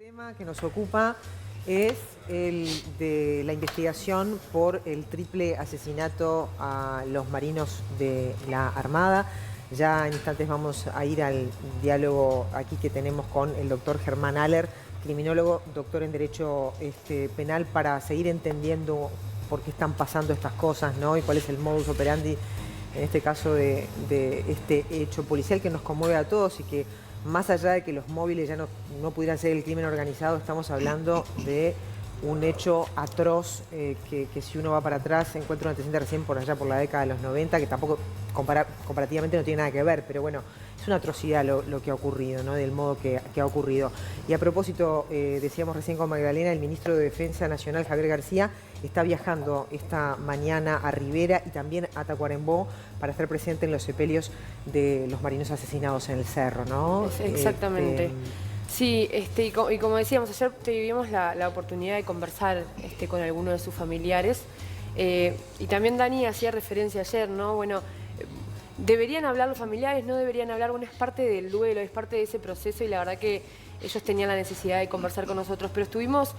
tema que nos ocupa es el de la investigación por el triple asesinato a los marinos de la Armada. Ya en instantes vamos a ir al diálogo aquí que tenemos con el doctor Germán Haller, criminólogo, doctor en Derecho Penal, para seguir entendiendo por qué están pasando estas cosas, ¿no? Y cuál es el modus operandi, en este caso, de este hecho policial que nos conmueve a todos y que, más allá de que los móviles ya no pudieran ser el crimen organizado, estamos hablando de un hecho atroz que si uno va para atrás se encuentra un antecedente recién por allá por la década de los 90, que tampoco comparativamente no tiene nada que ver, pero bueno, es una atrocidad lo que ha ocurrido, ¿no? Del modo que ha ocurrido. Y a propósito, decíamos recién con Magdalena, el ministro de Defensa Nacional, Javier García, está viajando esta mañana a Rivera y también a Tacuarembó para estar presente en los sepelios de los marinos asesinados en el Cerro, ¿no? Exactamente. Sí, y como decíamos, ayer tuvimos la oportunidad de conversar con algunos de sus familiares. Y también Dani hacía referencia ayer, ¿no? Bueno, deberían hablar los familiares, no deberían hablar, bueno, es parte del duelo, es parte de ese proceso y la verdad que ellos tenían la necesidad de conversar con nosotros, pero estuvimos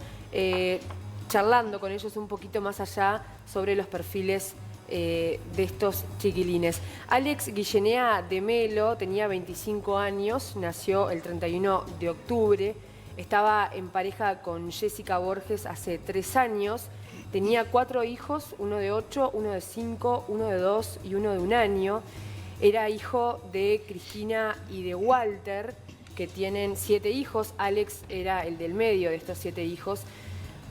charlando con ellos un poquito más allá sobre los perfiles de estos chiquilines. Alex Guillenea de Melo tenía 25 años, nació el 31 de octubre, estaba en pareja con Jessica Borges hace 3 años, tenía 4 hijos, uno de 8, uno de 5, uno de 2 y uno de 1 año. Era hijo de Cristina y de Walter, que tienen 7 hijos. Alex era el del medio de estos 7 hijos.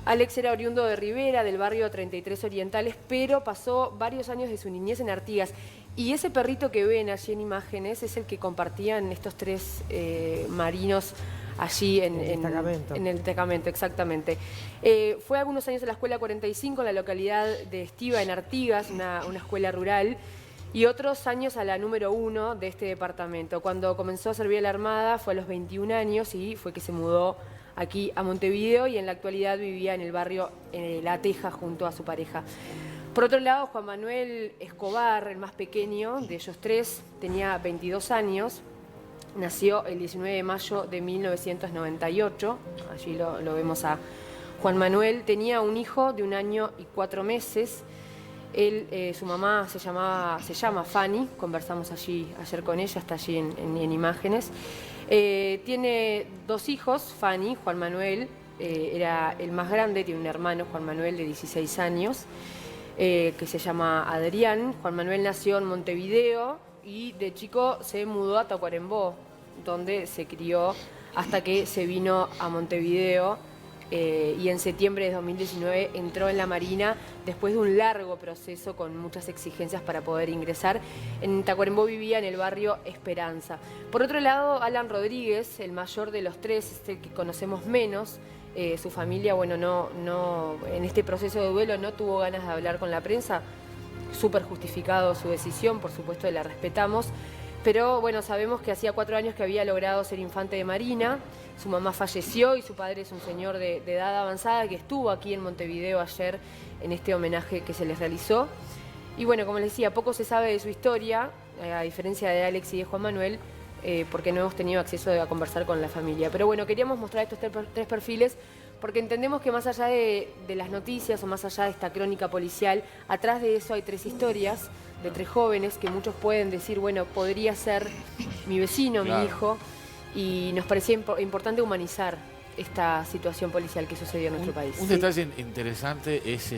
Alex era oriundo de Rivera, del barrio 33 Orientales, pero pasó varios años de su niñez en Artigas. Y ese perrito que ven allí en imágenes es el que compartían estos 3 marinos allí en el destacamento, exactamente. Fue algunos años en la Escuela 45, en la localidad de Estiva, en Artigas, una escuela rural, y otros años a la número 1 de este departamento. Cuando comenzó a servir a la Armada fue a los 21 años y fue que se mudó aquí a Montevideo y en la actualidad vivía en el barrio La Teja junto a su pareja. Por otro lado, Juan Manuel Escobar, el más pequeño de ellos 3, tenía 22 años, nació el 19 de mayo de 1998, allí lo vemos a Juan Manuel, tenía un hijo de 1 año y 4 meses, su mamá se llama Fanny, conversamos allí ayer con ella, está allí en imágenes. Tiene 2 hijos, Fanny, Juan Manuel, era el más grande, tiene un hermano, Juan Manuel, de 16 años, que se llama Adrián. Juan Manuel nació en Montevideo y de chico se mudó a Tacuarembó, donde se crió hasta que se vino a Montevideo. Y en septiembre de 2019 entró en la Marina después de un largo proceso con muchas exigencias para poder ingresar. En Tacuarembó vivía en el barrio Esperanza. Por otro lado, Alan Rodríguez, el mayor de los 3, es el que conocemos menos. Su familia, bueno, no, en este proceso de duelo no tuvo ganas de hablar con la prensa. Súper justificado su decisión, por supuesto la respetamos. Pero bueno, sabemos que hacía 4 años que había logrado ser infante de Marina, su mamá falleció y su padre es un señor de edad avanzada que estuvo aquí en Montevideo ayer en este homenaje que se les realizó. Y bueno, como les decía, poco se sabe de su historia, a diferencia de Alex y de Juan Manuel, porque no hemos tenido acceso a conversar con la familia. Pero bueno, queríamos mostrar estos 3 perfiles porque entendemos que más allá de las noticias o más allá de esta crónica policial, atrás de eso hay 3 historias de 3 jóvenes que muchos pueden decir, bueno, podría ser mi vecino, claro, mi hijo, y nos parecía importante humanizar esta situación policial que sucedió en nuestro país. Un detalle interesante es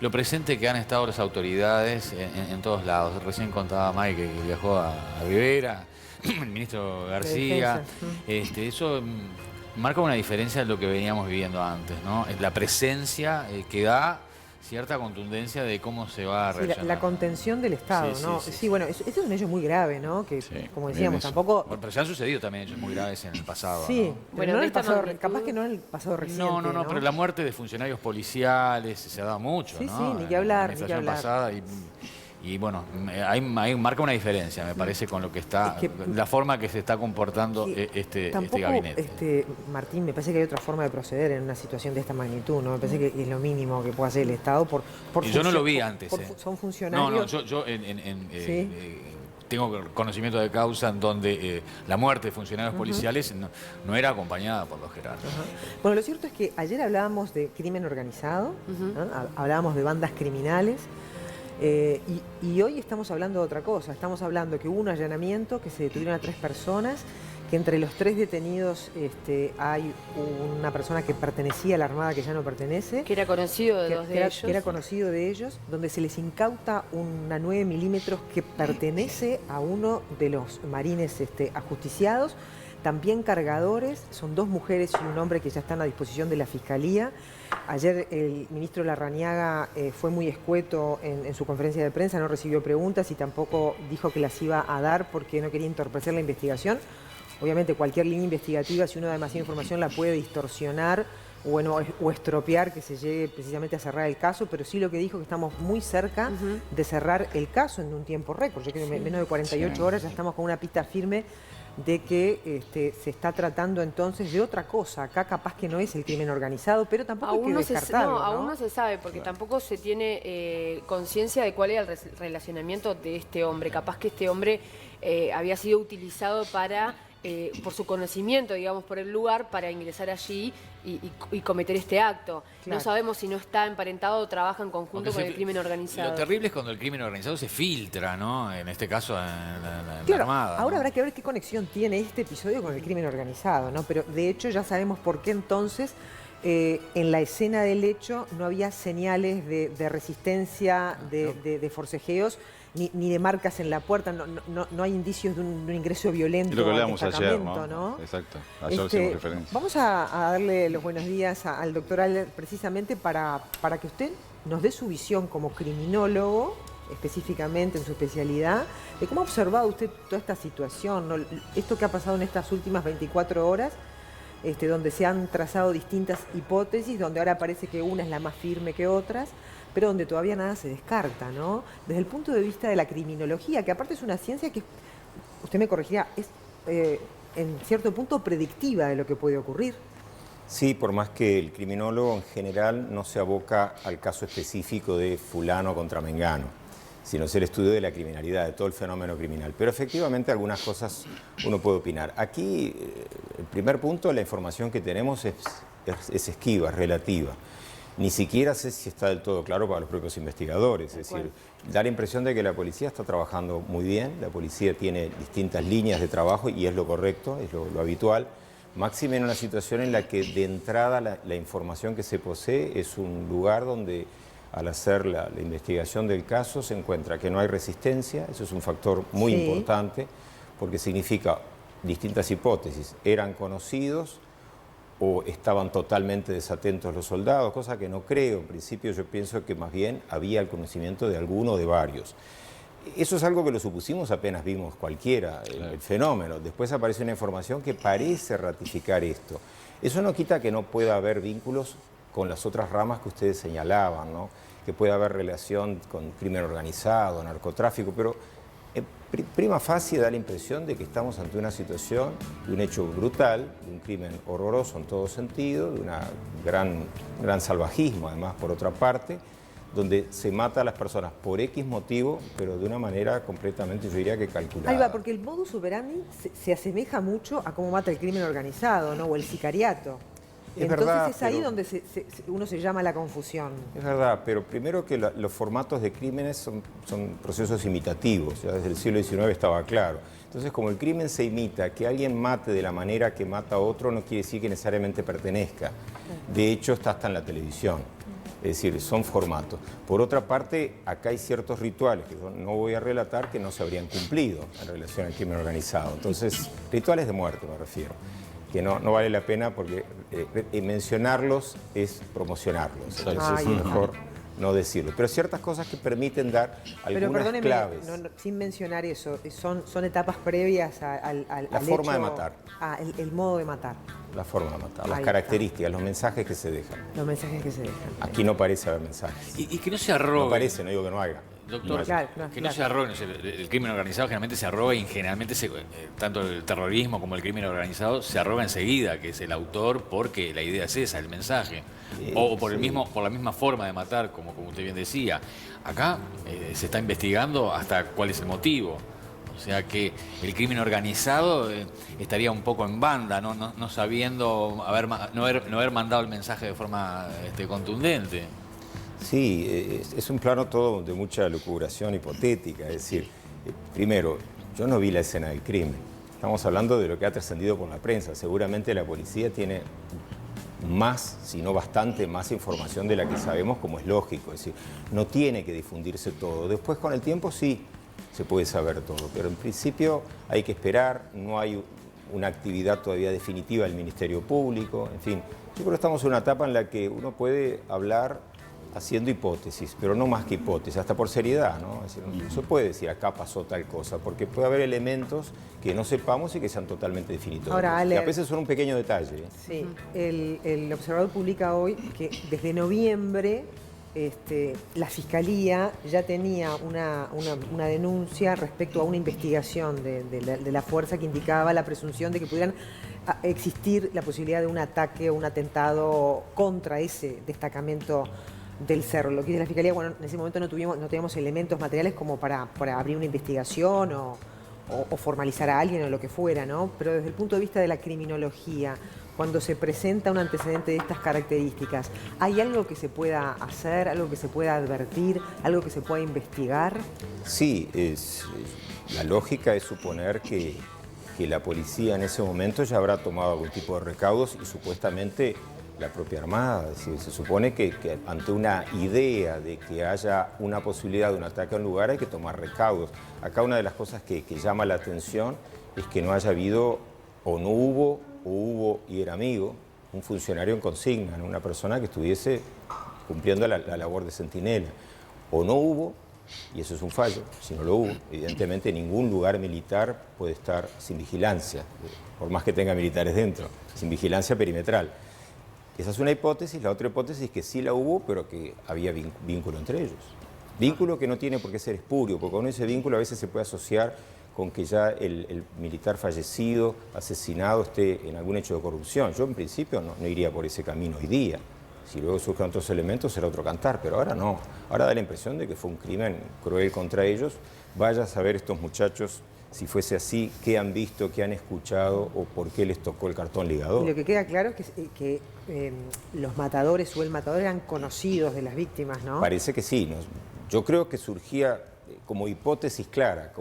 lo presente que han estado las autoridades en todos lados. Recién contaba Mike que viajó a Rivera, el ministro García. Eso marca una diferencia de lo que veníamos viviendo antes, ¿no? La presencia que da cierta contundencia de cómo se va a reaccionar. La contención del Estado, sí, ¿no? Sí, bueno, eso es un hecho muy grave, ¿no? Que, como decíamos, tampoco... Bueno, pero ya han sucedido también hechos muy graves en el pasado, sí, ¿no? Bueno, no en el pasado, capaz que no en el pasado reciente, no, pero la muerte de funcionarios policiales se ha dado mucho, ¿no? Sí, ni que hablar, en la administración pasada y bueno, ahí marca una diferencia, me parece, con lo que está, la forma que se está comportando este gabinete. Martín, me parece que hay otra forma de proceder en una situación de esta magnitud, ¿no? Me parece que es lo mínimo que puede hacer el Estado por y yo no lo vi antes. Son funcionarios. No, yo tengo conocimiento de causa en donde la muerte de funcionarios policiales no era acompañada por los jerarcas. Bueno, lo cierto es que ayer hablábamos de crimen organizado, ¿no? Hablábamos de bandas criminales, y hoy estamos hablando de otra cosa. Estamos hablando que hubo un allanamiento, que se detuvieron a 3 personas, que entre los 3 detenidos hay una persona que pertenecía a la Armada que ya no pertenece. Que era conocido de 2 de ellos. Que era conocido de ellos, donde se les incauta una 9 milímetros que pertenece a uno de los marines ajusticiados. También cargadores, son 2 mujeres y un hombre que ya están a disposición de la Fiscalía. Ayer el ministro Larrañaga fue muy escueto en su conferencia de prensa, no recibió preguntas y tampoco dijo que las iba a dar porque no quería entorpecer la investigación. Obviamente cualquier línea investigativa, si uno da demasiada información, la puede distorsionar o estropear que se llegue precisamente a cerrar el caso, pero sí lo que dijo que estamos muy cerca de cerrar el caso en un tiempo récord. Yo creo que en menos de 48 horas ya estamos con una pista firme de que se está tratando entonces de otra cosa. Acá capaz que no es el crimen organizado, pero tampoco hay que descartarlo, ¿no? Aún no se sabe, porque tampoco se tiene conciencia de cuál era el relacionamiento de este hombre. Capaz que este hombre había sido utilizado para... por su conocimiento, digamos, por el lugar, para ingresar allí y cometer este acto. Claro. No sabemos si no está emparentado o trabaja en conjunto con el crimen organizado. Lo terrible es cuando el crimen organizado se filtra, ¿no? En este caso, en la claro, Armada. Ahora ¿no? Habrá que ver qué conexión tiene este episodio con el crimen organizado, ¿no? Pero de hecho ya sabemos por qué entonces en la escena del hecho no había señales de resistencia, de forcejeos, ni de marcas en la puerta, no hay indicios de un ingreso violento. Lo que hablábamos al ayer, ¿no? Exacto, ayer hicimos referencia. Vamos a darle los buenos días al doctor Aller precisamente para que usted nos dé su visión como criminólogo, específicamente en su especialidad, de cómo ha observado usted toda esta situación, ¿no? Esto que ha pasado en estas últimas 24 horas, donde se han trazado distintas hipótesis, donde ahora parece que una es la más firme que otras, pero donde todavía nada se descarta, ¿no? Desde el punto de vista de la criminología, que aparte es una ciencia que, usted me corregirá, es en cierto punto predictiva de lo que puede ocurrir. Sí, por más que el criminólogo en general no se aboca al caso específico de fulano contra mengano, sino es el estudio de la criminalidad, de todo el fenómeno criminal. Pero efectivamente algunas cosas uno puede opinar. Aquí, el primer punto, la información que tenemos es esquiva, es relativa. Ni siquiera sé si está del todo claro para los propios investigadores. Es decir, da la impresión de que la policía está trabajando muy bien, la policía tiene distintas líneas de trabajo y es lo correcto, es lo habitual. Máxime en una situación en la que de entrada la información que se posee es un lugar donde al hacer la investigación del caso se encuentra que no hay resistencia, eso es un factor muy importante porque significa distintas hipótesis, eran conocidos o estaban totalmente desatentos los soldados, cosa que no creo. En principio yo pienso que más bien había el conocimiento de alguno o de varios. Eso es algo que lo supusimos apenas vimos cualquiera, el fenómeno. Después aparece una información que parece ratificar esto. Eso no quita que no pueda haber vínculos con las otras ramas que ustedes señalaban, ¿no? Que pueda haber relación con crimen organizado, narcotráfico, pero prima facie da la impresión de que estamos ante una situación de un hecho brutal, de un crimen horroroso en todo sentido, de un gran salvajismo además por otra parte, donde se mata a las personas por X motivo, pero de una manera completamente, yo diría que calculada. Ahí va, porque el modus operandi se asemeja mucho a cómo mata el crimen organizado, ¿no? O el sicariato. Entonces verdad, es ahí donde uno se llama la confusión. Es verdad, pero primero que los formatos de crímenes son procesos imitativos, ya desde el siglo XIX estaba claro. Entonces, como el crimen se imita, que alguien mate de la manera que mata a otro no quiere decir que necesariamente pertenezca. De hecho, está hasta en la televisión. Es decir, son formatos. Por otra parte, acá hay ciertos rituales que yo no voy a relatar que no se habrían cumplido en relación al crimen organizado. Entonces, rituales de muerte me refiero, que no vale la pena porque mencionarlos es promocionarlos. Entonces es mejor no decirlo. Pero ciertas cosas que permiten dar algunas claves. Sin mencionar eso, son etapas previas al la forma de matar. El modo de matar. La forma de matar, las características, los mensajes que se dejan. Los mensajes que se dejan. Aquí no parece haber mensajes. Y que no se arrogue. No parece, no digo que no haya. Doctor, que no se arrogue. El crimen organizado generalmente se arroga y generalmente tanto el terrorismo como el crimen organizado se arroga enseguida, que es el autor, porque la idea es esa, el mensaje. O por la misma forma de matar, como usted bien decía. Acá se está investigando hasta cuál es el motivo. O sea que el crimen organizado estaría un poco en banda, no sabiendo no haber mandado el mensaje de forma contundente. Sí, es un plano todo de mucha lucubración hipotética. Es decir, primero, yo no vi la escena del crimen. Estamos hablando de lo que ha trascendido por la prensa. Seguramente la policía tiene más, si no bastante más información de la que sabemos, como es lógico. Es decir, no tiene que difundirse todo. Después, con el tiempo, sí se puede saber todo. Pero en principio hay que esperar, no hay una actividad todavía definitiva del Ministerio Público. En fin, yo creo que estamos en una etapa en la que uno puede hablar haciendo hipótesis, pero no más que hipótesis, hasta por seriedad, ¿no? Es decir, no se puede decir acá pasó tal cosa, porque puede haber elementos que no sepamos y que sean totalmente definitorios. Ahora, Ale, y a veces son un pequeño detalle. Sí, el Observador publica hoy que desde noviembre la Fiscalía ya tenía una denuncia respecto a una investigación de la fuerza que indicaba la presunción de que pudieran existir la posibilidad de un ataque o un atentado contra ese destacamento del Cerro. Lo que dice la Fiscalía, bueno, en ese momento no teníamos elementos materiales como para abrir una investigación o formalizar a alguien o lo que fuera, ¿no? Pero desde el punto de vista de la criminología, cuando se presenta un antecedente de estas características, ¿hay algo que se pueda hacer, algo que se pueda advertir, algo que se pueda investigar? Sí, la lógica es suponer que la policía en ese momento ya habrá tomado algún tipo de recaudos y supuestamente la propia Armada. Es decir, se supone que ante una idea de que haya una posibilidad de un ataque a un lugar hay que tomar recaudos. Acá una de las cosas que llama la atención es que no haya habido, o no hubo, o hubo y era amigo, un funcionario en consigna, ¿no? Una persona que estuviese cumpliendo la labor de centinela. O no hubo, y eso es un fallo, si no lo hubo. Evidentemente ningún lugar militar puede estar sin vigilancia, por más que tenga militares dentro, sin vigilancia perimetral. Esa es una hipótesis. La otra hipótesis es que sí la hubo, pero que había vínculo entre ellos. Vínculo que no tiene por qué ser espurio, porque con ese vínculo a veces se puede asociar con que ya el militar fallecido, asesinado, esté en algún hecho de corrupción. Yo en principio no iría por ese camino hoy día. Si luego surgen otros elementos será otro cantar, pero ahora no. Ahora da la impresión de que fue un crimen cruel contra ellos. Vaya a saber estos muchachos, si fuese así, qué han visto, qué han escuchado o por qué les tocó el cartón ligador. Y lo que queda claro es que los matadores o el matador eran conocidos de las víctimas, ¿no? Parece que sí. Yo creo que surgía como hipótesis clara,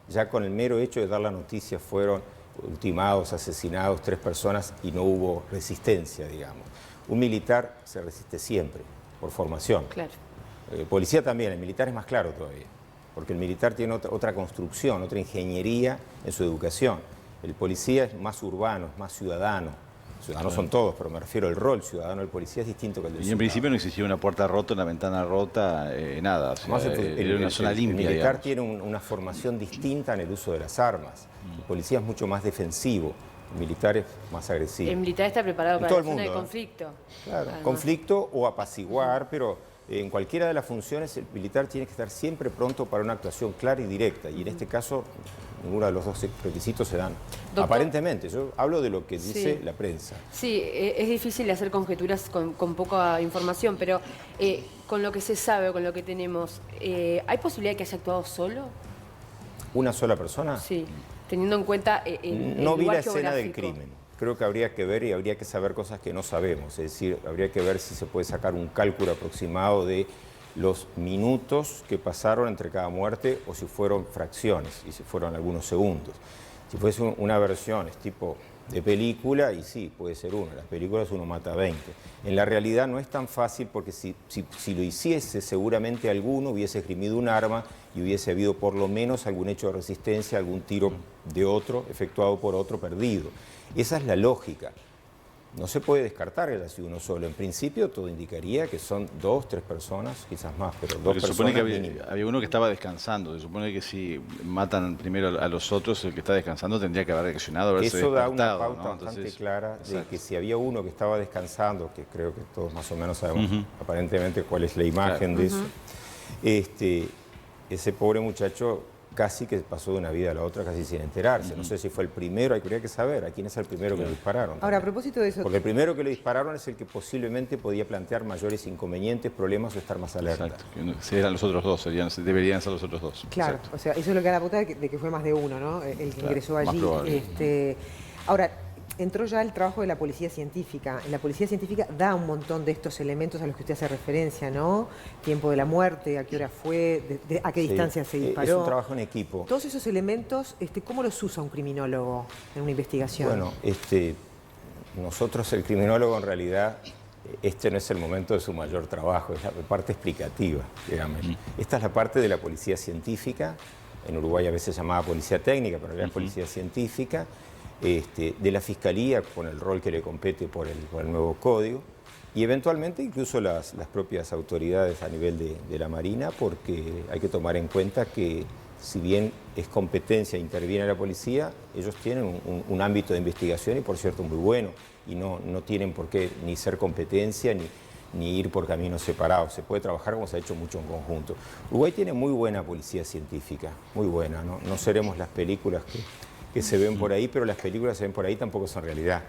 ya con el mero hecho de dar la noticia fueron ultimados, asesinados 3 personas y no hubo resistencia, digamos. Un militar se resiste siempre, por formación. Claro. El policía también, el militar es más claro todavía, porque el militar tiene otra construcción, otra ingeniería en su educación. El policía es más urbano, es más ciudadano. Ciudadanos son todos, pero me refiero al rol ciudadano del policía es distinto que el del ciudadano. Y en principio no existía una puerta rota, una ventana rota, nada. O sea, era una zona limpia. El militar digamos. tiene una formación distinta en el uso de las armas. El policía es mucho más defensivo, el militar es más agresivo. El militar está preparado para la zona de conflicto. Claro, además. conflicto o apaciguar, pero en cualquiera de las funciones el militar tiene que estar siempre pronto para una actuación clara y directa. Y en este caso, ninguno de los dos requisitos se dan. Doctor, aparentemente, yo hablo de lo que dice la prensa. Sí, es difícil hacer conjeturas con poca información, pero con lo que se sabe, con lo que tenemos, ¿hay posibilidad de que haya actuado solo? ¿Una sola persona? Sí, teniendo en cuenta el no vi lugar la escena del geográfico. crimen. Creo que habría que ver y habría que saber cosas que no sabemos. Es decir, habría que ver si se puede sacar un cálculo aproximado de los minutos que pasaron entre cada muerte o si fueron fracciones y si fueron algunos segundos. Si fuese una versión, es tipo de película, y sí, puede ser uno. En las películas uno mata a 20. En la realidad no es tan fácil porque si lo hiciese, seguramente alguno hubiese esgrimido un arma y hubiese habido por lo menos algún hecho de resistencia, algún tiro de otro, efectuado por otro, perdido. Esa es la lógica. No se puede descartar que haya sido uno solo. En principio todo indicaría que son 2, 3 personas, quizás más, pero 2 personas. Se supone que había uno que estaba descansando. Se supone que si matan primero a los otros, el que está descansando tendría que haber reaccionado, haberse Eso da despertado, una pauta, ¿no? Bastante Entonces, clara de exacto. que si había uno que estaba descansando, que creo que todos más o menos sabemos aparentemente cuál es la imagen de eso, ese pobre muchacho casi que pasó de una vida a la otra casi sin enterarse. No sé si fue el primero, habría que saber a quién es el primero que le dispararon. Ahora, a propósito de eso... Porque el primero que le dispararon es el que posiblemente podía plantear mayores inconvenientes, problemas o estar más alerta. Exacto. Si eran los otros dos, deberían ser los otros dos. Claro, Exacto. o sea, eso es lo que da la puta de que fue más de uno, ¿no? El que Claro, ingresó más allí. probable. Ahora, entró ya el trabajo de la policía científica. La policía científica da un montón de estos elementos a los que usted hace referencia, ¿no? Tiempo de la muerte, a qué hora fue, a qué distancia se disparó. Es un trabajo en equipo. Todos esos elementos, ¿cómo los usa un criminólogo en una investigación? Bueno, nosotros, el criminólogo, en realidad, este no es el momento de su mayor trabajo, es la parte explicativa, digamos. Esta es la parte de la policía científica, en Uruguay a veces llamada policía técnica, pero en realidad es policía científica, de la Fiscalía, con el rol que le compete por el nuevo código, y eventualmente incluso las propias autoridades a nivel de la Marina, porque hay que tomar en cuenta que si bien es competencia e interviene la policía, ellos tienen un ámbito de investigación y por cierto muy bueno, y no tienen por qué ni ser competencia ni ir por caminos separados. Se puede trabajar como se ha hecho mucho en conjunto. Uruguay tiene muy buena policía científica, muy buena, ¿no? No seremos las películas que se ven por ahí, pero las películas que se ven por ahí tampoco son realidad.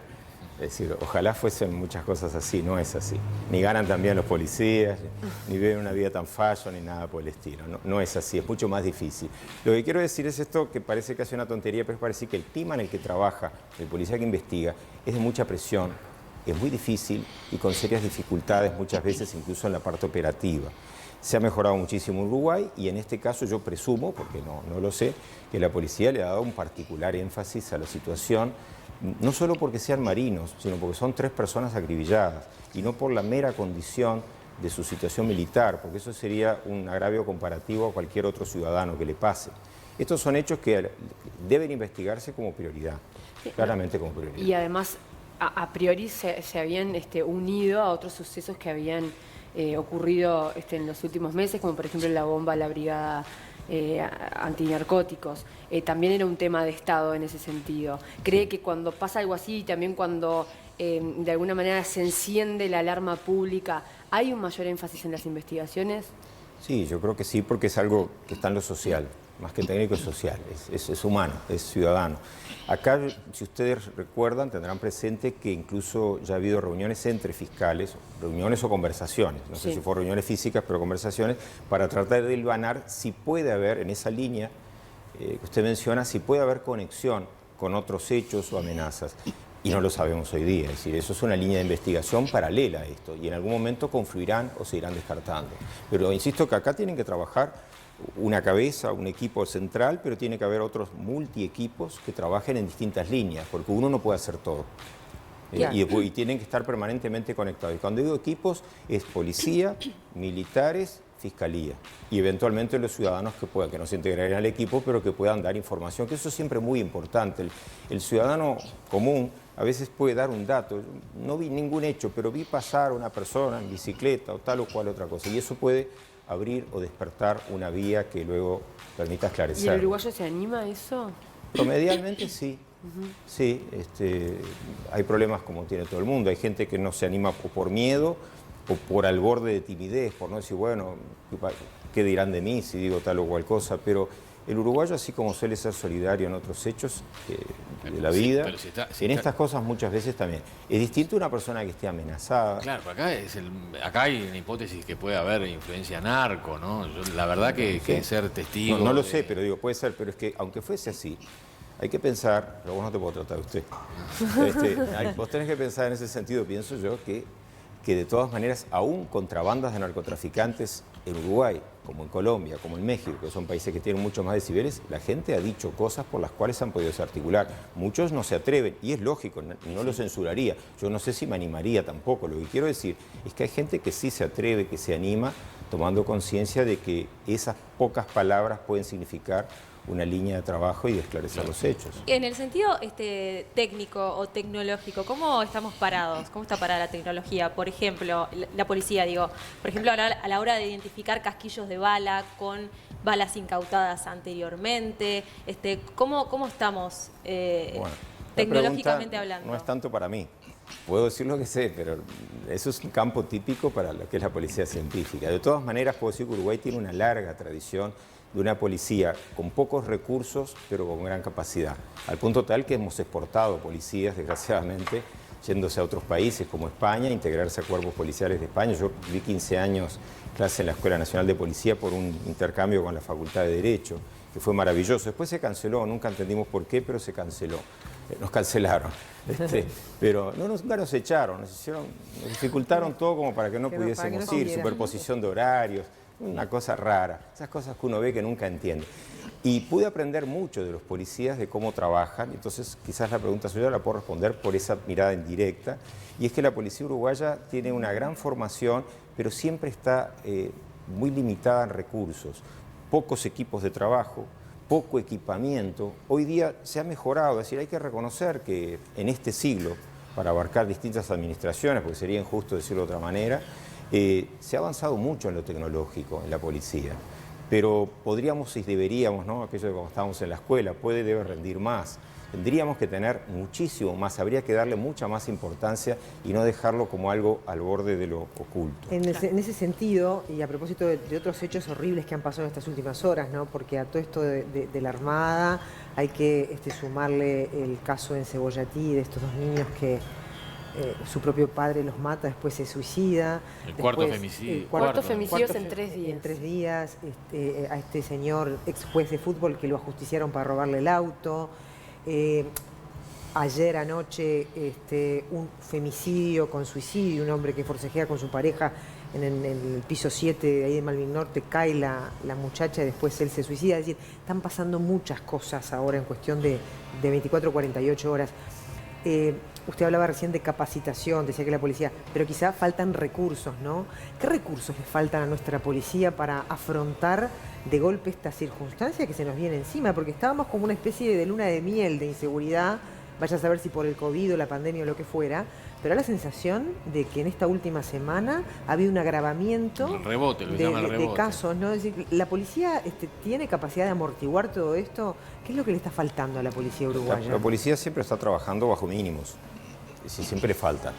Es decir, ojalá fuesen muchas cosas así, no es así. Ni ganan tan bien los policías, ni viven una vida tan fashion, ni nada por el estilo. No es así, es mucho más difícil. Lo que quiero decir es esto, que parece que hace una tontería, pero es para decir que el clima en el que trabaja el policía que investiga es de mucha presión, es muy difícil y con serias dificultades muchas veces incluso en la parte operativa. Se ha mejorado muchísimo en Uruguay y en este caso yo presumo, porque no lo sé, que la policía le ha dado un particular énfasis a la situación, no solo porque sean marinos, sino porque son 3 personas acribilladas y no por la mera condición de su situación militar, porque eso sería un agravio comparativo a cualquier otro ciudadano que le pase. Estos son hechos que deben investigarse como prioridad, claramente como prioridad. Y además, a priori se habían unido a otros sucesos que habían ocurrido en los últimos meses, como por ejemplo la bomba a la brigada antinarcóticos. También era un tema de Estado en ese sentido. ¿Cree que cuando pasa algo así y también cuando de alguna manera se enciende la alarma pública, hay un mayor énfasis en las investigaciones? Sí, yo creo que sí, porque es algo que está en lo social, más que técnico es social, es humano, es ciudadano. Acá, si ustedes recuerdan, tendrán presente que incluso ya ha habido reuniones entre fiscales, reuniones o conversaciones, no sé si fueron reuniones físicas, pero conversaciones, para tratar de hilvanar si puede haber, en esa línea que usted menciona, si puede haber conexión con otros hechos o amenazas. Y no lo sabemos hoy día, es decir, eso es una línea de investigación paralela a esto, y en algún momento confluirán o se irán descartando. Pero insisto que acá tienen que trabajar una cabeza, un equipo central, pero tiene que haber otros multi-equipos que trabajen en distintas líneas, porque uno no puede hacer todo. Y tienen que estar permanentemente conectados. Y cuando digo equipos, es policía, militares, fiscalía y eventualmente los ciudadanos que no se integren al equipo, pero que puedan dar información, que eso es siempre muy importante. El ciudadano común a veces puede dar un dato, no vi ningún hecho, pero vi pasar a una persona en bicicleta o tal o cual otra cosa, y eso puede abrir o despertar una vía que luego permita esclarecer. ¿Y el uruguayo se anima a eso? Promedialmente sí. Sí, hay problemas como tiene todo el mundo, hay gente que no se anima por miedo o por al borde de timidez, por no decir, bueno, ¿qué dirán de mí si digo tal o cual cosa? Pero el uruguayo, así como suele ser solidario en otros hechos de la vida, en estas cosas muchas veces también. Es distinto una persona que esté amenazada. Claro, acá hay una hipótesis que puede haber influencia narco, ¿no? La verdad que ser testigo... No lo sé, pero digo, puede ser, pero es que aunque fuese así, hay que pensar, pero vos no te puedo tratar de usted, vos tenés que pensar en ese sentido, pienso yo, que de todas maneras, aún contrabandas de narcotraficantes en Uruguay, como en Colombia, como en México, que son países que tienen mucho más decibeles, la gente ha dicho cosas por las cuales han podido desarticular. Muchos no se atreven, y es lógico, no lo censuraría. Yo no sé si me animaría tampoco. Lo que quiero decir es que hay gente que sí se atreve, que se anima, tomando conciencia de que esas pocas palabras pueden significar una línea de trabajo y de esclarecer los hechos. En el sentido técnico o tecnológico, ¿cómo estamos parados? ¿Cómo está parada la tecnología? Por ejemplo, la policía, por ejemplo, a la hora de identificar casquillos de bala con balas incautadas anteriormente, ¿cómo estamos tecnológicamente hablando? No es tanto para mí. Puedo decir lo que sé, pero eso es un campo típico para lo que es la policía científica. De todas maneras, puedo decir que Uruguay tiene una larga tradición de una policía con pocos recursos, pero con gran capacidad. Al punto tal que hemos exportado policías, desgraciadamente, yéndose a otros países como España, integrarse a cuerpos policiales de España. Yo viví 15 años clase en la Escuela Nacional de Policía por un intercambio con la Facultad de Derecho, que fue maravilloso. Después se canceló, nunca entendimos por qué, pero se canceló. Nos cancelaron. Pero nunca nos echaron, nos dificultaron todo como para que no pudiésemos ir, superposición de horarios, una cosa rara, esas cosas que uno ve que nunca entiende. Y pude aprender mucho de los policías, de cómo trabajan, entonces quizás la pregunta suya la puedo responder por esa mirada indirecta, y es que la policía uruguaya tiene una gran formación, pero siempre está muy limitada en recursos, pocos equipos de trabajo, poco equipamiento. Hoy día se ha mejorado, es decir, hay que reconocer que en este siglo, para abarcar distintas administraciones, porque sería injusto decirlo de otra manera, se ha avanzado mucho en lo tecnológico, en la policía. Pero podríamos y deberíamos, ¿no? Aquello de cuando estábamos en la escuela, debe rendir más. Tendríamos que tener muchísimo más, habría que darle mucha más importancia y no dejarlo como algo al borde de lo oculto. En ese sentido, y a propósito de otros hechos horribles que han pasado en estas últimas horas, ¿no? Porque a todo esto de la Armada hay que sumarle el caso en Cebollatí de estos dos niños que su propio padre los mata, después se suicida. El cuarto femicidio. Cuarto femicidio en 3 días. En 3 días, a este señor ex juez de fútbol que lo ajusticiaron para robarle el auto. Ayer anoche un femicidio con suicidio, un hombre que forcejea con su pareja en el piso 7 de ahí de Malvin Norte, cae la muchacha y después él se suicida. Es decir, están pasando muchas cosas ahora en cuestión de 24 o 48 horas. Usted hablaba recién de capacitación, decía que la policía, pero quizá faltan recursos, ¿no? ¿Qué recursos le faltan a nuestra policía para afrontar de golpe esta circunstancia que se nos viene encima? Porque estábamos como una especie de luna de miel de inseguridad, vaya a saber si por el COVID o la pandemia o lo que fuera, pero da la sensación de que en esta última semana ha habido un agravamiento de casos, ¿no? Es decir, ¿la policía tiene capacidad de amortiguar todo esto? ¿Qué es lo que le está faltando a la policía uruguaya? La policía siempre está trabajando bajo mínimos, si siempre falta.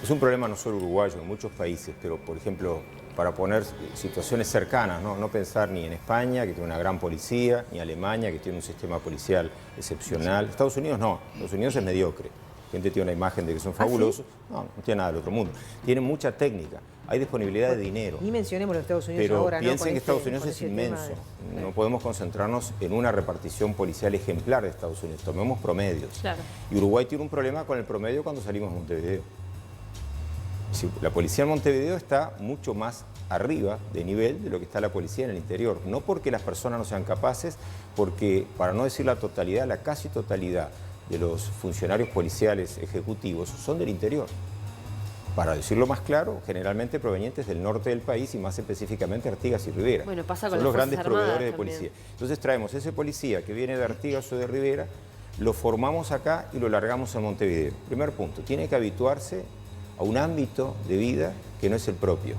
Es un problema no solo uruguayo, en muchos países, pero por ejemplo, para poner situaciones cercanas, no pensar ni en España, que tiene una gran policía, ni Alemania, que tiene un sistema policial excepcional. Estados Unidos no, Estados Unidos es mediocre. La gente tiene una imagen de que son fabulosos. No tiene nada del otro mundo. Tienen mucha técnica, hay disponibilidad de dinero. Ni mencionemos los Estados Unidos pero ahora, ¿no? Piensen que Estados Unidos es inmenso. No podemos concentrarnos en una repartición policial ejemplar de Estados Unidos. Tomemos promedios. Claro. Y Uruguay tiene un problema con el promedio cuando salimos a Montevideo. La policía en Montevideo está mucho más arriba de nivel de lo que está la policía en el interior. No porque las personas no sean capaces, porque, para no decir la totalidad, la casi totalidad de los funcionarios policiales ejecutivos son del interior. Para decirlo más claro, generalmente provenientes del norte del país y más específicamente Artigas y Rivera. Bueno, pasa con son los las grandes Fuerzas Armadas proveedores de policía. Entonces traemos ese policía que viene de Artigas o de Rivera, lo formamos acá y lo largamos en Montevideo. Primer punto, tiene que habituarse a un ámbito de vida que no es el propio.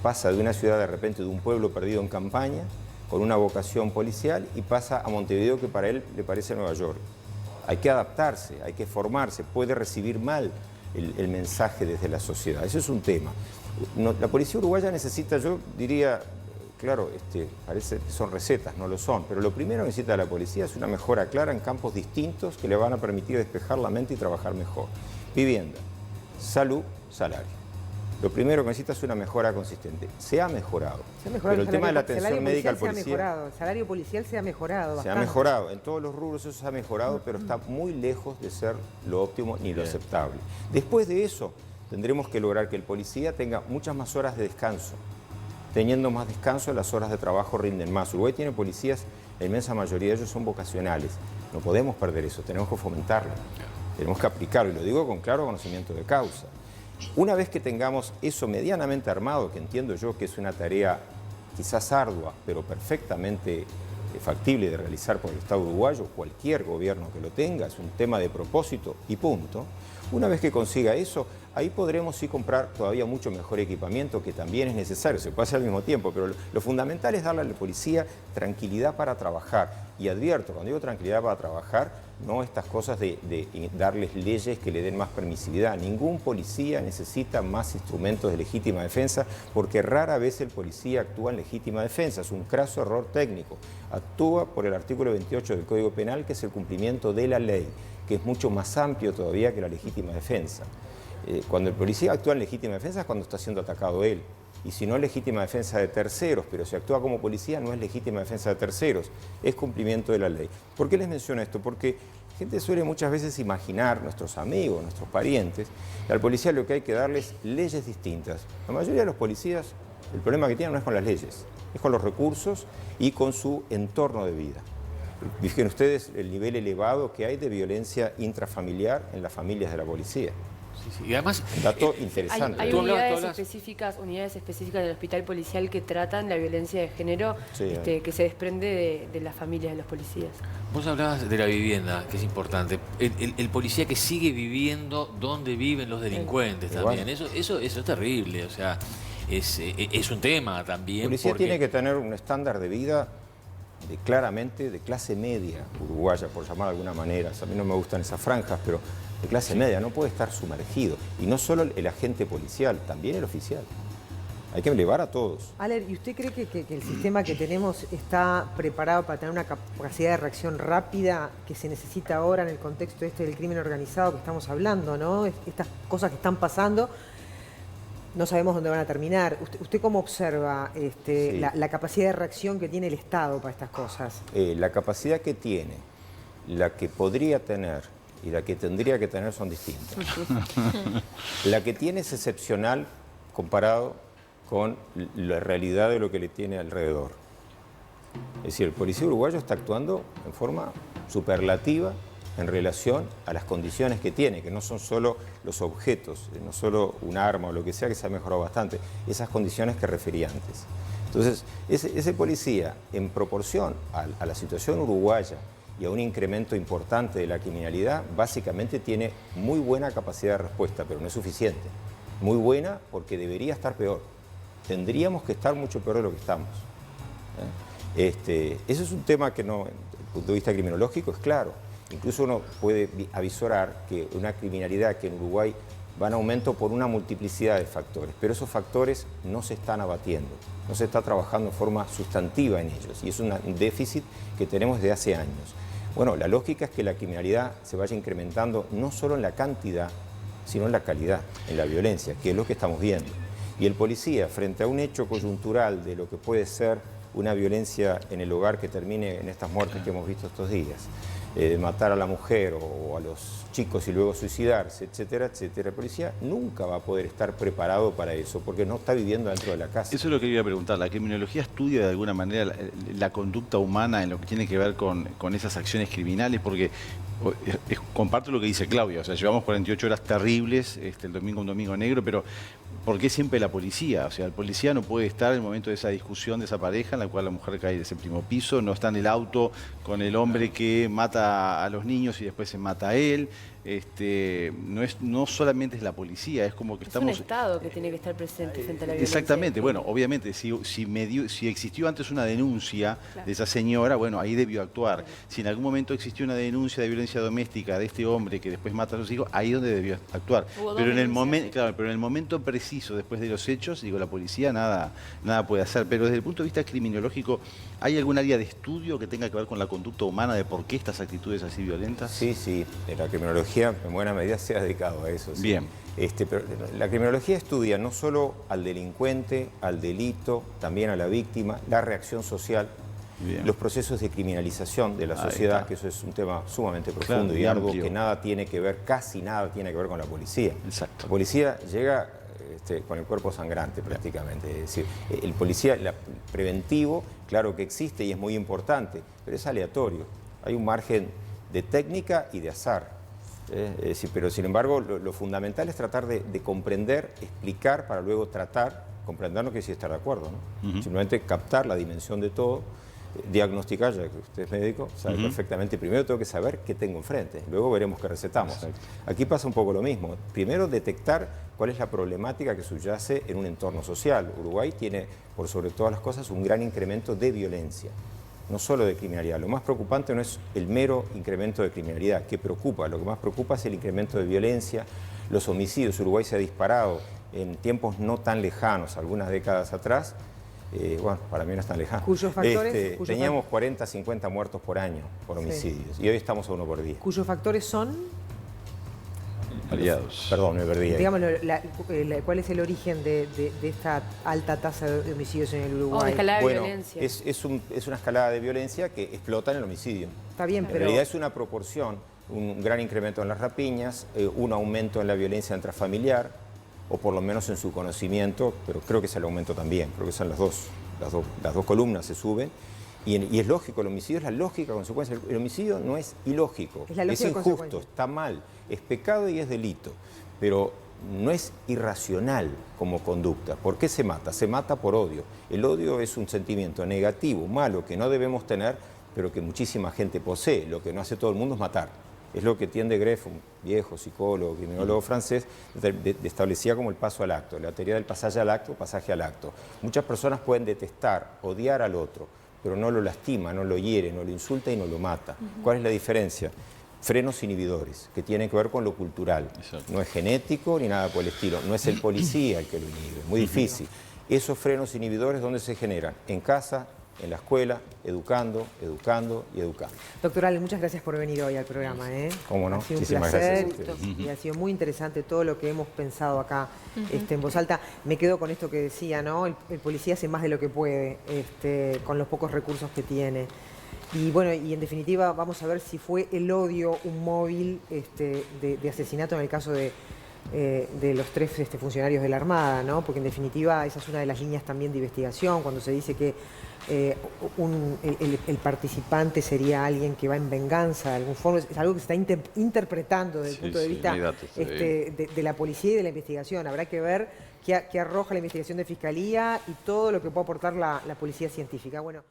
Pasa de una ciudad de repente, de un pueblo perdido en campaña, con una vocación policial, y pasa a Montevideo, que para él le parece Nueva York. Hay que adaptarse, hay que formarse, puede recibir mal el mensaje desde la sociedad. Ese es un tema. La policía uruguaya necesita, yo diría, claro, parece que son recetas, no lo son, pero lo primero que necesita la policía es una mejora clara en campos distintos que le van a permitir despejar la mente y trabajar mejor. Vivienda, salud, salario. Lo primero que necesita es una mejora consistente. Se ha mejorado. Pero el tema de la atención médica al policía... El salario policial se ha mejorado bastante. Se ha mejorado. En todos los rubros eso se ha mejorado, pero está muy lejos de ser lo óptimo ni lo aceptable. Después de eso, tendremos que lograr que el policía tenga muchas más horas de descanso. Teniendo más descanso, las horas de trabajo rinden más. Uruguay tiene policías, la inmensa mayoría de ellos son vocacionales. No podemos perder eso, tenemos que fomentarlo. Tenemos que aplicarlo, y lo digo con claro conocimiento de causa. Una vez que tengamos eso medianamente armado, que entiendo yo que es una tarea quizás ardua, pero perfectamente factible de realizar por el Estado uruguayo, cualquier gobierno que lo tenga, es un tema de propósito y punto. Una vez que consiga eso, ahí podremos sí comprar todavía mucho mejor equipamiento, que también es necesario, se puede hacer al mismo tiempo, pero lo fundamental es darle a la policía tranquilidad para trabajar. Y advierto, cuando digo tranquilidad para trabajar, no estas cosas de darles leyes que le den más permisividad. Ningún policía necesita más instrumentos de legítima defensa, porque rara vez el policía actúa en legítima defensa. Es un craso error técnico. Actúa por el artículo 28 del Código Penal, que es el cumplimiento de la ley, que es mucho más amplio todavía que la legítima defensa. Cuando el policía actúa en legítima defensa es cuando está siendo atacado él. Y si no es legítima defensa de terceros, pero si actúa como policía no es legítima defensa de terceros, es cumplimiento de la ley. ¿Por qué les menciono esto? Porque la gente suele muchas veces imaginar, nuestros amigos, nuestros parientes, que al policía lo que hay que darles leyes distintas. La mayoría de los policías, el problema que tienen no es con las leyes, es con los recursos y con su entorno de vida. Fíjense ustedes el nivel elevado que hay de violencia intrafamiliar en las familias de la policía. Y además, dato interesante. Hay unidades específicas del hospital policial que tratan la violencia de género, que se desprende de las familias de los policías. Vos hablabas de la vivienda, que es importante. El policía que sigue viviendo donde viven los delincuentes también. Eso es terrible, o sea, es un tema también. El policía tiene que tener un estándar de vida claramente de clase media uruguaya, por llamar de alguna manera. A mí no me gustan esas franjas, pero de clase media, no puede estar sumergido. Y no solo el agente policial, también el oficial. Hay que elevar a todos. Aler, ¿y usted cree que el sistema que tenemos está preparado para tener una capacidad de reacción rápida que se necesita ahora en el contexto del crimen organizado que estamos hablando, ¿no? Estas cosas que están pasando, no sabemos dónde van a terminar. ¿Usted cómo observa la capacidad de reacción que tiene el Estado para estas cosas? La capacidad que tiene, la que podría tener y la que tendría que tener son distintas. La que tiene es excepcional comparado con la realidad de lo que le tiene alrededor. Es decir, el policía uruguayo está actuando en forma superlativa en relación a las condiciones que tiene, que no son solo los objetos, no solo un arma o lo que sea, que se ha mejorado bastante, esas condiciones que referí antes. Entonces, ese policía, en proporción a la situación uruguaya y a un incremento importante de la criminalidad, básicamente tiene muy buena capacidad de respuesta, pero no es suficiente. Muy buena porque debería estar peor. Tendríamos que estar mucho peor de lo que estamos. Eso es un tema que no, desde el punto de vista criminológico, es claro. Incluso uno puede avisorar que una criminalidad que en Uruguay va en aumento por una multiplicidad de factores, pero esos factores no se están abatiendo, no se está trabajando en forma sustantiva en ellos, y es un déficit que tenemos desde hace años. Bueno, la lógica es que la criminalidad se vaya incrementando no solo en la cantidad, sino en la calidad, en la violencia, que es lo que estamos viendo. Y el policía, frente a un hecho coyuntural de lo que puede ser una violencia en el hogar que termine en estas muertes que hemos visto estos días, matar a la mujer o a los chicos y luego suicidarse, etcétera, etcétera. El policía nunca va a poder estar preparado para eso porque no está viviendo dentro de la casa. Eso es lo que quería preguntar. ¿La criminología estudia de alguna manera la conducta humana en lo que tiene que ver con esas acciones criminales? Porque comparto lo que dice Claudia, o sea, llevamos 48 horas terribles, el domingo un domingo negro, pero ¿por qué siempre la policía? O sea, el policía no puede estar en el momento de esa discusión de esa pareja en la cual la mujer cae del séptimo piso, no está en el auto con el hombre que mata a los niños y después se mata a él. No solamente es la policía, es como que estamos... Es un Estado que tiene que estar presente frente a la violencia. Exactamente, bueno, obviamente, si existió antes una denuncia de esa señora, bueno, ahí debió actuar. Si en algún momento existió una denuncia de violencia doméstica de este hombre que después mata a sus hijos, ahí es donde debió actuar. Pero en el momento preciso, después de los hechos, la policía nada puede hacer. Pero desde el punto de vista criminológico, ¿hay algún área de estudio que tenga que ver con la conducta humana de por qué estas actitudes así violentas? Sí, la criminología en buena medida se ha dedicado a eso. ¿Sí? Bien. Pero la criminología estudia no solo al delincuente, al delito, también a la víctima, la reacción social, los procesos de criminalización de la sociedad, que eso es un tema sumamente profundo, claro, y algo que nada tiene que ver, casi nada tiene que ver con la policía. Exacto. La policía llega con el cuerpo sangrante prácticamente. Es decir, el policía preventivo, claro que existe y es muy importante, pero es aleatorio. Hay un margen de técnica y de azar. Pero sin embargo lo fundamental es tratar de comprender, explicar para luego tratar, comprender no quiere decir estar de acuerdo, ¿no? Simplemente captar la dimensión de todo, diagnosticar, ya que usted es médico, sabe perfectamente, primero tengo que saber qué tengo enfrente, luego veremos qué recetamos. Exacto. Aquí pasa un poco lo mismo. Primero detectar cuál es la problemática que subyace en un entorno social. Uruguay tiene, por sobre todas las cosas, un gran incremento de violencia, no solo de criminalidad. Lo más preocupante no es el mero incremento de criminalidad, que preocupa. Lo que más preocupa es el incremento de violencia, los homicidios. Uruguay se ha disparado en tiempos no tan lejanos, algunas décadas atrás. Bueno, para mí no es tan lejano. ¿Cuyos factores? Teníamos 40, 50 muertos por año por homicidios, y hoy estamos a 1 por día. ¿Cuyos factores son? Variados. Perdón, me perdí ahí. Digamos, ¿cuál es el origen de esta alta tasa de homicidios en el Uruguay? Una escalada de bueno, violencia. Es una escalada de violencia que explota en el homicidio. Está bien, pero... En realidad es una proporción, un gran incremento en las rapiñas, un aumento en la violencia intrafamiliar, o por lo menos en su conocimiento, pero creo que es el aumento también, creo que son las dos columnas se suben, y es lógico, el homicidio es la lógica consecuencia. El homicidio no es ilógico, es injusto, está mal, es pecado y es delito, pero no es irracional como conducta. ¿Por qué se mata? Se mata por odio. El odio es un sentimiento negativo, malo, que no debemos tener, pero que muchísima gente posee. Lo que no hace todo el mundo es matar. Es lo que Etienne de Greff, un viejo psicólogo, criminólogo francés, establecía como el paso al acto, la teoría del pasaje al acto, pasaje al acto. Muchas personas pueden detestar, odiar al otro, pero no lo lastima, no lo hiere, no lo insulta y no lo mata. ¿Cuál es la diferencia? Frenos inhibidores, que tienen que ver con lo cultural. Exacto. No es genético ni nada por el estilo, no es el policía el que lo inhibe, muy difícil. Esos frenos inhibidores, ¿dónde se generan? En casa, en la escuela, educando y educando. Doctor Ale, muchas gracias por venir hoy al programa. ¿Cómo no? Ha sido un Muchísimas placer gracias y ha sido muy interesante todo lo que hemos pensado acá en voz alta. Me quedo con esto que decía, ¿no? El policía hace más de lo que puede con los pocos recursos que tiene. Y bueno, y en definitiva vamos a ver si fue el odio un móvil de asesinato en el caso de los 3 funcionarios de la Armada, ¿no? Porque en definitiva esa es una de las líneas también de investigación, cuando se dice que el participante sería alguien que va en venganza de algún forma. Es algo que se está interpretando desde el punto de vista de la policía y de la investigación. Habrá que ver qué arroja la investigación de Fiscalía y todo lo que puede aportar la policía científica. Bueno.